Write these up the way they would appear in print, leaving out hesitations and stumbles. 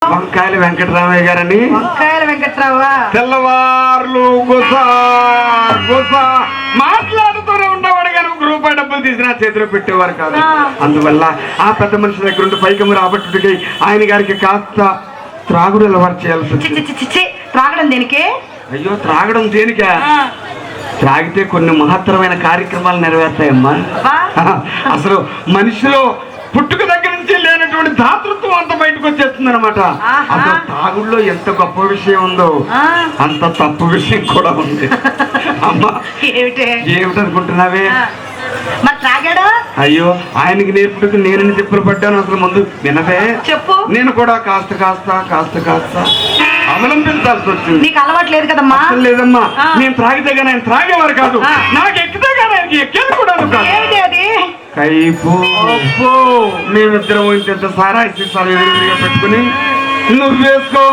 వంకాయల వెంకటరామయ్య గారని. వంకాయల వెంకటరావా? తెల్లవారులు మాట్లాడుతూనే ఉండేవాడు కానీ ఒక రూపాయి డబ్బులు తీసి నా చేతిలో పెట్టేవారు కాదు. అందువల్ల ఆ పెద్ద మనిషి దగ్గర ఉండి పైకము రాబట్టుడికి ఆయన గారికి కాస్త త్రాగుడు అలవాటు చేయాల్సి. త్రాగడం దేనికే? అయ్యో, త్రాగడం దేనికా? త్రాగితే కొన్ని మహత్తరమైన కార్యక్రమాలు నెరవేర్తాయమ్మా. అసలు మనిషిలో పుట్టుక దగ్గర నుంచి లేనటువంటి దాతృత్వం అంత బయటకు వచ్చేస్తుంది అనమాట. అసలు తాగుడులో ఎంత గొప్ప విషయం ఉందో అంత తప్పు విషయం కూడా ఉంది. అమ్మా, ఏమిటనుకుంటున్నావే? అయ్యో, ఆయనకి నేర్పుటకు నేను తిప్పులు పడ్డాను. అసలు ముందు వినవే, చెప్పు. నేను కూడా కాస్త కాస్త అవలంబించాల్సి వచ్చింది. నీకు అలవాటు లేదు కదమ్మా? లేదమ్మా, నేను త్రాగితే గానీ ఆయన త్రాగేవారు కాదు, నాకు ఎక్కితే గానీ ఆయనకి ఎక్కేది కూడా అది కైపు. మేమిద్దరం ఇంత సారా ఇస్తాను ఎదురుగా పెట్టుకుని నువ్వేసుకో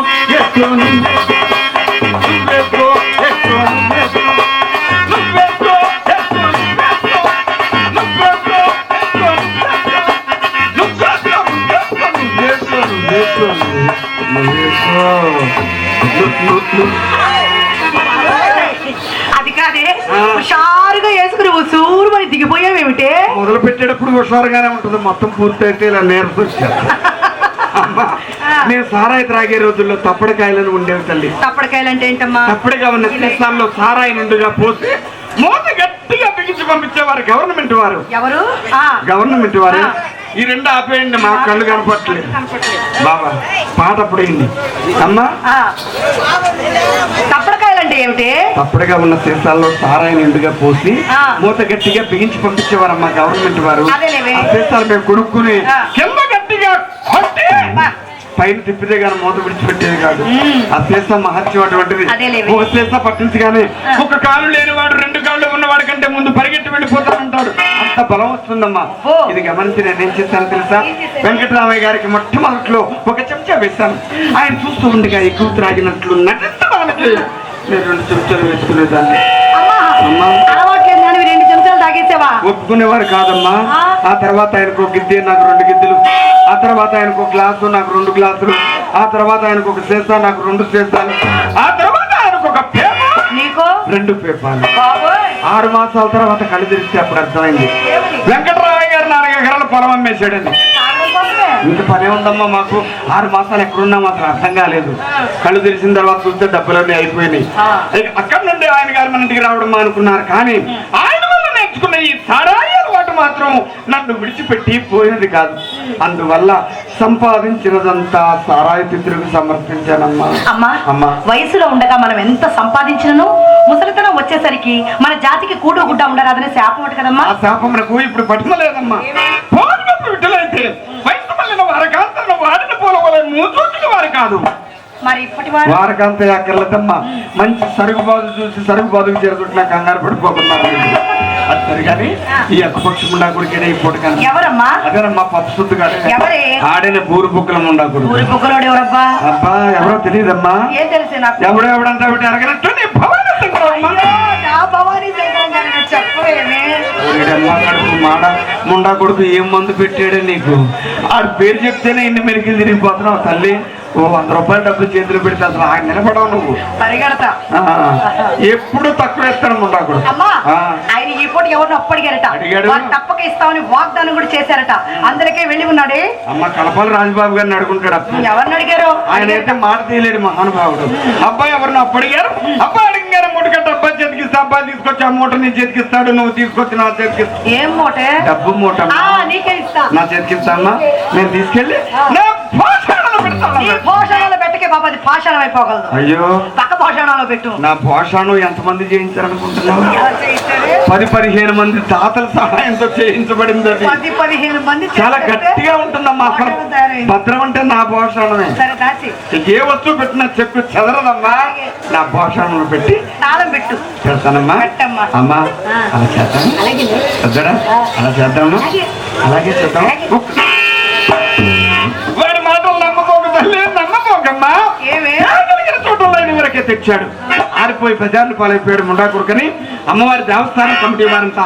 అది కాదే, హుషారుగా వేసుకుని సూరు మరి దిగిపోయావేమిటే? మొదలు పెట్టేటప్పుడు హుషారుగానే ఉంటుంది, మొత్తం పూర్తి అయితే ఇలా నీరసం వచ్చారు. నేను సారాయి త్రాగే రోజుల్లో తప్పడికాయలను ఉండేవి తల్లి. తప్పడికాయలు అంటే ఏంటమ్మా? తప్పడిగా ఉన్న సీసాల్లో సారాయి నుండిగా పోసి మూత గట్టిగా బిగించి పంపించేవారు గవర్నమెంట్ వారు. ఎవరు? గవర్నమెంట్ వారు. ఈ రెండు ఆపేయండి, మా కళ్ళు కనపట్లేదు. బాబా, పాట అప్పుడైంది అమ్మా. తప్పడికాయలు అంటే ఏమిటి? తప్పడిగా ఉన్న సీసాల్లో సారాయి నిండుగా పోసి మూత గట్టిగా బిగించి పంపించేవారమ్మా గవర్నమెంట్ వారు. ఆ సీసాలు మేము కొనుక్కుని కింద గట్టిగా కొట్టి పైన తిప్పితే గానీ మూత విడిచిపెట్టేది కాదు. ఆ సీసా మహత్యం అటువంటిది. ఒక సీసా పట్టించగానే ఒక కాళ్ళు లేనివాడు రెండు కాళ్ళు ఉన్నవాడి కంటే ముందు పరిగెట్టి వెళ్ళిపోతానంటాడు. అంత బలం వస్తుందమ్మా. ఇది గమనించి నేనేం చేశాను తెలుసా? వెంకటరామయ్య గారికి మొట్టమొదట్లో ఒక చెంచా వేశాను. ఆయన చూస్తూ ఉండగా ఎక్కువ త్రాగినట్లు నటించడానికి నేను 2 చెంచాలు వేసుకునేదాన్ని. ఒప్పుకునేవారు కాదమ్మా. ఆ తర్వాత ఆయనకు ఒక గిద్దె, నాకు 2 గిద్దెలు. ఆ తర్వాత ఆయనకు ఒక గ్లాసు, నాకు 2 గ్లాసులు. ఆ తర్వాత ఆయనకు ఒక సీసా, నాకు 2 సీసాలు. ఆ తర్వాత ఆయనకు ఒక పేప, నీకు 2 పేపాలు. 6 మాసాల తర్వాత కళ్ళు తెరిస్తే అప్పుడు అర్థమైంది వెంకటరామయ్య గారు 4 ఎకరాల పొలం అమ్మేశాడని. ఇంత పనే ఉందమ్మా మాకు. 6 మాసాలు ఎక్కడున్నాం అసలు అర్థం కాలేదు. కళ్ళు తెరిచిన తర్వాత చూస్తే డబ్బులన్నీ అయిపోయినాయి. అక్కడి నుండి ఆయన గారు మన ఇంటికి రావడం అనుకున్నారు. కానీ ఆయన వల్ల నేర్చుకున్న ఈ సారాయి అలవాటు మాత్రం నన్ను విడిచిపెట్టి పోయినది కాదు. అందువల్ల సంపాదించినదంతా సారాయి పితృకు సమర్పించానమ్మా. అమ్మా, వయసులో ఉండగా మనం ఎంత సంపాదించినను ముసలితనం వచ్చేసరికి మన జాతికి కూడు గుడ్డ ఉండరు. అదనే శాపం ఒకటి కదమ్మా. ఆ శాపం మనకు ఇప్పుడు పట్టలేదమ్మా. విడుదలైతే వయసు మళ్ళీ వారికాంత వాడిన పూల మూచూచిన వారు కాదు. మరి ఇప్పటి వారికంత అక్కర్లేదమ్మా. మంచి సరుగుబాదు చూసి సరుగుబాదుకు చేరుకుంటున్నా కంగారు పడిపోతున్నారు. అది సరిగాని ఈ అక్కపక్షం ఉండాకుడికి ఇప్పుడు కానీ ఎవరమ్మా? అదేనమ్మా పప్పు సుద్దు కాదు, ఆడిన బూరు బుక్కలం ఉండాకుడు. అబ్బా, ఎవరో తెలియదమ్మా. ఎవడంతా అరగనట్టు ముండా కొడుకు ఏం మందు పెట్టాడే నీకు? ఆడు పేరు చెప్తేనే ఇన్ని మెరికలు తిరిగిపోతున్నావు తల్లి. 100 రూపాయలు డబ్బులు చేతులు పెడితే అసలు ఆయన నిలబడవు నువ్వు. పరిగెడతా ఎప్పుడు తక్కువ ఇస్తాను ముండా కొడుకు. ఆయన ఈ పూట ఎవరిని అప్పడిగారట, తప్పక ఇస్తామని వాగ్దానం కూడా చేశారట. అందరికీ వెళ్ళి ఉన్నాడే. అమ్మ, కలపాల రాజబాబు గారిని అడుగుంటాడు. ఎవరిని అడిగారు? ఆయన అయితే మాట తీయలేడు మహానుభావుడు. అబ్బాయి ఎవరిని అప్పడిగారు? అబ్బాయి అడిగారు మూట కట్ట. అబ్బాయి చేతికిస్తా, అబ్బాయి తీసుకొచ్చి ఆ మూట నీ చేతికిస్తాడు, నువ్వు తీసుకొచ్చి నా చేతికిస్తా. ఏం మూట? డబ్బు మూట. నీకే ఇస్తా. నా చేతికిస్తా అమ్మా. నేను తీసుకెళ్ళి పోషణలో పెట్టకే బాబా, అది పాషాణం అయిపోగలదు. అయ్యో, పక్క పోషణలో పెట్టు. నా పోషణం ఎంతమంది చేయించారనుకుంటున్నావు? 10-15 మంది తాతల సహాయంతో చేయించబడింది. 10-15 మంది. చాలా గట్టిగా ఉంటుందమ్మా. అసలు భద్రం అంటే నా పోషణమే. ఏ వస్తువు పెట్టినా చెప్పి చదరదమ్మా. నా పోషణలో పెట్టి తాళం పెట్టు. పెడతానమ్మా. అమ్మా, అలా చేద్దాం. వద్దడా? అలా చేద్దాము. అలాగే చేద్దాం. వాడి మాటలు నమ్మకోకమ్మా. చోటల్లో వరకే తెచ్చాడు. ఆరిపోయి ప్రజాన్ని పాలైపోయాడు ముండా కొడుకని అమ్మవారి దేవస్థానం కమిటీ వారంతా